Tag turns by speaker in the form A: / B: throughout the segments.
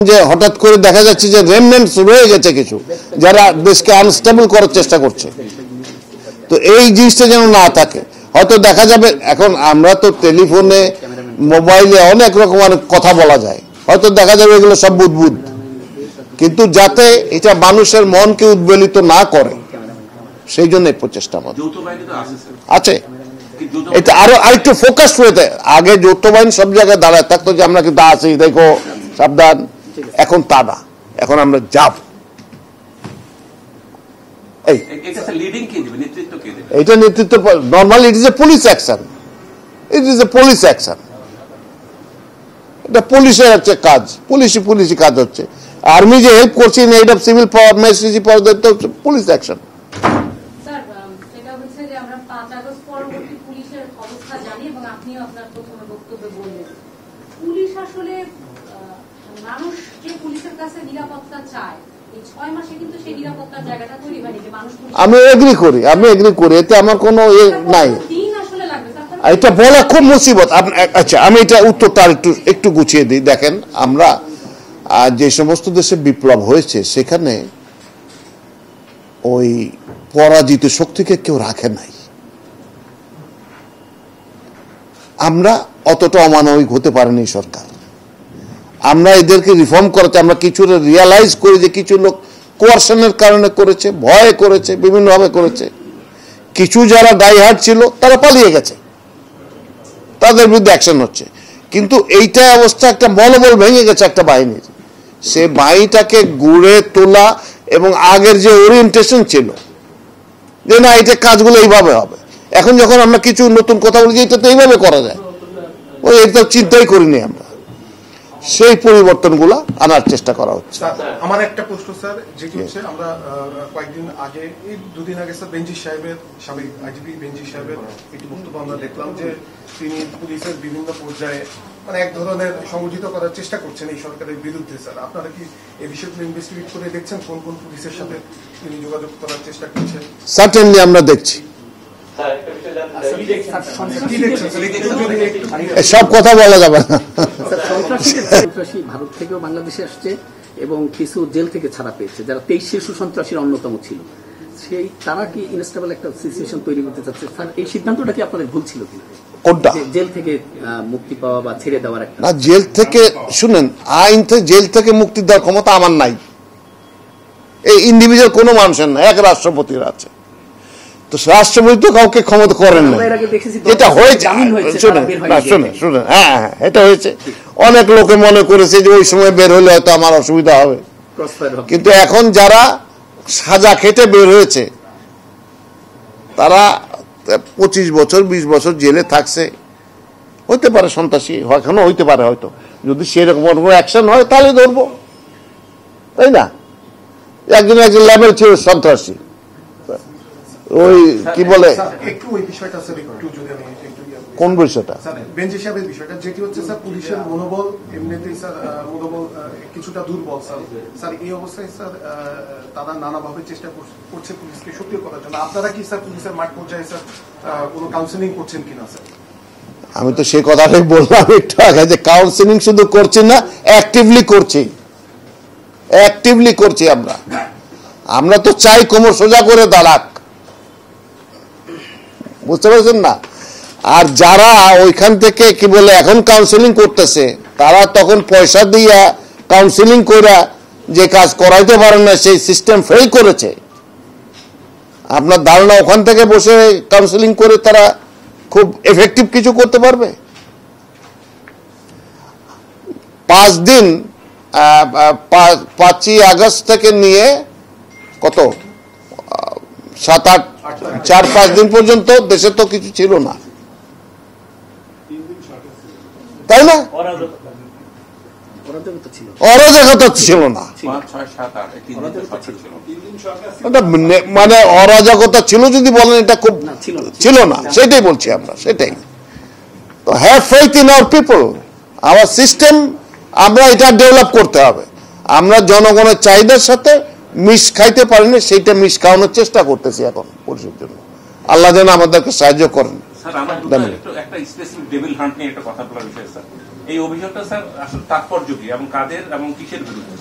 A: যে হঠাৎ করে দেখা যাচ্ছে যে রেমনেন্টস রয়ে গেছে কিছু যারা দেশকে আনস্টেবল করার চেষ্টা করছে। তো এই জিনিসটা যেন না থাকে। হয়তো দেখা যাবে এখন আমরা তো টেলিফোনে মোবাইলে অনেক রকম কথা বলা যায়, হয়তো দেখা যাবে এগুলো সব বুদবুদ, কিন্তু যাতে এটা মানুষের মনকে উদ্বেলিত না করে সেই জন্য এই প্রচেষ্টা আমাদের আছে। এটা আরো আরেকটু ফোকাস হয়ে, আগে যৌথ বাহিনী সব জায়গায় দাঁড়ায় থাকতো যে আমরা কিন্তু আছি, দেখো সাবধান, এখন তা না, এখন আমরা যাব। এটা নেতৃত্ব normally it is a police action, it is a police action, এটা পুলিশের হচ্ছে কাজ, পুলিশি কাজ হচ্ছে। আর্মি যে হেল্প করছে in aid of civil power, magistracy power, that হচ্ছে পুলিশ অ্যাকশন।
B: পুলিশ আসলে মানুষ যে পুলিশের কাছে নিরাপত্তা চায়, এই 6 মাসে কিন্তু সেই নিরাপত্তার জায়গাটা তৈরি হয়নি যে মানুষ।
A: আমি এগ্রি করি, এতে আমার কোনো নাই, এটা বলা খুব মুসিবত। আচ্ছা, আমি এটা উত্তরটা একটু গুছিয়ে দিই। দেখেন, আমরা যে সমস্ত দেশে বিপ্লব হয়েছে সেখানে ওই পরাজিত শক্তিকে কেউ রাখে নাই। আমরা অতটা অমানবিক হতে পারেনি সরকার, আমরা এদেরকে রিফর্ম করাতে আমরা কিছু রিয়ালাইজ করি যে কিছু লোক কোয়ারশনের কারণে করেছে, ভয় করেছে, বিভিন্নভাবে করেছে। কিছু যারা ডাইহার্ড ছিল তারা পালিয়ে গেছে, তাদের বিরুদ্ধে অ্যাকশন হচ্ছে। কিন্তু এইটা অবস্থা, একটা মনোবল ভেঙে গেছে একটা বাহিনীর, সে বাহিনীটাকে গড়ে তোলা এবং আগের যে ওরিয়েন্টেশন ছিল যে না এটা কাজগুলো এইভাবে হবে, এখন যখন আমরা কিছু নতুন কথা বলি এটা তো এইভাবে করা যায়, ওই এটা চিন্তাই করিনি আমরা, সেই পরিবর্তনগুলো আনার চেষ্টা করা হচ্ছে।
C: আমার একটা প্রশ্ন স্যার, যেটি হচ্ছে আমরা কয়েকদিন আগে, এই 2 দিন আগে স্যার বেনজির সাহেবের, সাবেক আইজিপি বেনজির সাহেবের একটি বক্তব্য আমরা দেখলাম যে তিনি পুলিশের বিভিন্ন পর্যায়ে মানে এক ধরনের সংগঠিত করার চেষ্টা করছেন এই সরকারের বিরুদ্ধে। স্যার, আপনারা কি এই বিষয়গুলো ইনভেস্টিগেট করে দেখছেন কোন কোন পুলিশের সাথে তিনি যোগাযোগ করার চেষ্টা করছেন?
A: সার্টেনলি আমরা দেখছি, সব কথা বলা যাবে না।
D: সন্ত্রাসী ভারত থেকেও বাংলাদেশে আসছে এবং কিছু জেল থেকে ছাড়া পেয়েছে, যারা 23 শিশু সন্ত্রাসীর অন্যতম ছিল, সেই তারা কি ইনস্টেবল একটা সিচুয়েশন তৈরি করতে চাচ্ছে। স্যার, এই সিদ্ধান্তটা কি আপনাদের ভুল ছিল কিনা?
A: কোনটা?
D: জেল থেকে মুক্তি পাওয়া বা ছেড়ে দেওয়ার একটা।
A: না, জেল থেকে শুনেন, আইন থেকে জেল থেকে মুক্তি দেওয়ার ক্ষমতা আমার নাই, এই ইন্ডিভিজুয়াল কোনো মানুষের না, এক রাষ্ট্রপতির আছে। তো রাষ্ট্রপতি তো কাউকে ক্ষমতা করেন না, এটা হয়েছে। শুনেন, হ্যাঁ, এটা হয়েছে। অনেক লোকে মনে করেছে যে ওই সময় বের হলে হয়তো আমার অসুবিধা হবে, কিন্তু এখন যারা সাজা খেটে বের হয়েছে তারা 25 বছর 20 বছর জেলে থাকছে, হইতে পারে সন্ত্রাসী, এখনো হইতে পারে, হয়তো যদি সেরকম অ্যাকশন হয় তাহলে ধরবো, তাই না? একজন লেভেল ছিল সন্ত্রাসী, ওই কি বলে,
C: একটু ওই বিষয়টা স্যার একটু যদি আমি
A: কোন বিষয়টা?
C: স্যার, বেনজির সাহেবের বিষয়টা, যেটি হচ্ছে স্যার পুলিশের মনোবল এমনিতেই স্যার মনোবল কিছুটা দুর্বল স্যার। স্যার, এই অবস্থায় স্যার তারা নানাভাবে চেষ্টা করছে পুলিশকে সক্রিয় করার জন্য। আপনারা কি স্যার পুলিশের মাঠ পর্যায়ে স্যার কোনো কাউন্সেলিং করছেন কিনা স্যার?
A: আমি তো সেই কথাটাই বললাম একটু আগে যে কাউন্সেলিং শুধু করছি না, অ্যাক্টিভলি করছি। আমরা তো চাই কোমর সোজা করে দাঁড়াক, বুঝতে পারছেন না? আর যারা ওইখান থেকে কি বলে এখন কাউন্সেলিং করতেছে, তারা তখন পয়সা দিয়া কাউন্সেলিং করে যে কাজ করাইতে পারে না, সেই সিস্টেম ফেল করেছে। আপনার ধারণা ওখান থেকে বসে কাউন্সেলিং করে তারা খুব এফেক্টিভ কিছু করতে পারবে? 5 দিন 5ই আগস্ট থেকে নিয়ে কত 7-8 4-5 দিন পর্যন্ত দেশে তো কিছু ছিল না, তাই না? অরাজকতা ছিল না, মানে অরাজকতা ছিল যদি বলেন, এটা খুব ছিল না, সেটাই বলছি আমরা, সেটাই। তো have faith in our people, hour system, আমরা এটা ডেভেলপ করতে হবে। আমরা জনগণের চাহিদার সাথে মিশ খাইতে পারিনি, সেইটা মিশ খাওয়ানোর চেষ্টা করতেছি এখন পুলিশের জন্য। আল্লাহ যেন আমাদেরকে সাহায্য করেন।
E: স্যার, আমার একটা স্পেসিফিক ডেভিল হান্ট নিয়ে একটা কথা বলার বিষয় স্যার। এই অভিযোগটা স্যার আসলে তাৎপর্য কি এবং কাদের এবং কিসের বিরুদ্ধে?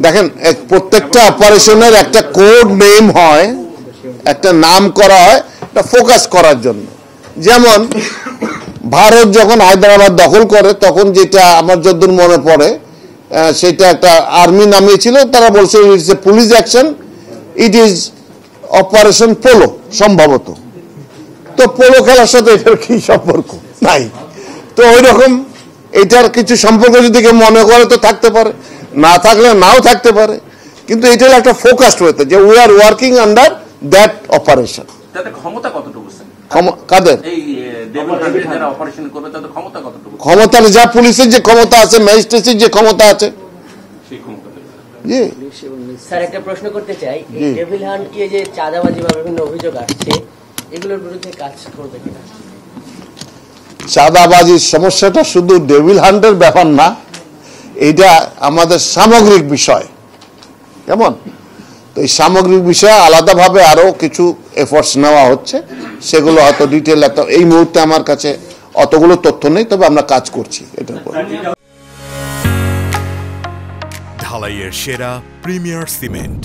A: দেখেন, প্রত্যেকটা অপারেশনের একটা কোড নেম হয়, একটা নাম করা হয়, এটা ফোকাস করার জন্য। যেমন ভারত যখন হায়দ্রাবাদ দখল করে তখন যেটা আমার যতদূর মনে পড়ে সেটা একটা আর্মি নামিয়েছিল, তারা বলছে it's a police action, it is operation polo সম্ভবত। তো পোলো খেলার সাথে এটার কি সম্পর্ক? নাই। তো ওই রকম এটার কিছু সম্পর্ক যদি কেউ মনে করে তো থাকতে পারে, না থাকলে নাও থাকতে পারে, কিন্তু এটা একটা ফোকাসড হতে যে we are working under that operation.
E: তাদের ক্ষমতা কতটুকু স্যার?
A: কাদের?
E: এই ডেভিল হান্টের যারা অপারেশন করবে তাদের ক্ষমতা কতটুকু?
A: ক্ষমতার যা পুলিশের যে ক্ষমতা আছে, ম্যাজিস্ট্রেসির যে ক্ষমতা আছে,
E: সেই ক্ষমতা
A: জি।
F: স্যার একটা প্রশ্ন করতে চাই, এই ডেভিল হান্ট কি যে চাঁদাবাজি বা বিভিন্ন অভিযোগ আসছে এগুলোর বিরুদ্ধে কাজ করবে কিনা?
A: চাঁদাবাজির সমস্যাটা শুধু ডেভিল হান্টের ব্যাপার না, এটা আমাদের সামগ্রিক বিষয়। কেমন? তো এই সামগ্রিক বিষয়ে আলাদাভাবে আরো কিছু এফোর্টস নেওয়া হচ্ছে, সেগুলো হয়তো ডিটেল এই মুহূর্তে আমার কাছে অতগুলো তথ্য নেই, তবে আমরা কাজ করছি এটার উপর।
G: ঢালাইয়ের সেরা প্রিমিয়ার সিমেন্ট।